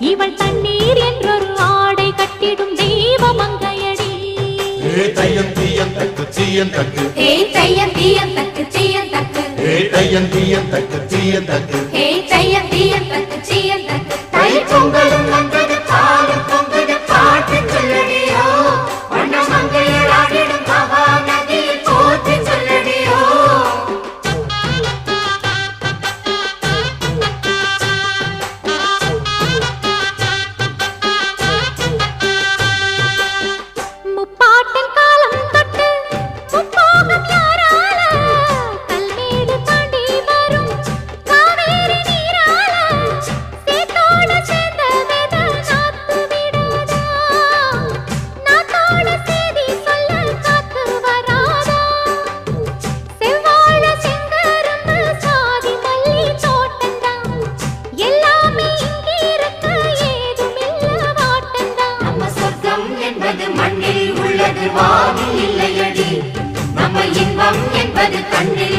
இவள் தண்ணீர் என்றொரு ஆடை கட்டிடும் தெய்வ மங்கையடி. தையன் தீயன் தக்கு தீயன் தக்கு தையன் தீயன் தக்கு தீயன் தக்கு தையன் தீயன் தக்கு தீயன் தக்கு தையன் தீயன் தக்கு தீயன் தக்கு. தை பொங்கலும் வந்தது பாலும் பொங்குது பாட்டு சொல்லடியோ வண்ண மங்கையர் ஆடிடும் மகா நதியில் போற்றி சொல்லடியோ. முப்பாட்டன் காலம் தொட்டு முப்போகம் யாரால கல்மேடு தாண்டி வரும் காவேரி நீரால சேத்தோட சேர்ந்த வேத நாத்து விடாதா, நாத்தோட சேதி சொல்ல காத்து வராதா. செவ்வாழ செங்கரும்பு சாதி மல்லி தோட்டந்தான் எல்லாமே இங்கிருக்க ஏதுமில்ல வாட்டந்தான். நம்ம சொர்க்கம் என்பது மண்ணில் உள்ளது வானில் இல்லையடி, நம்ம இன்பம் என்பது கண்ணில்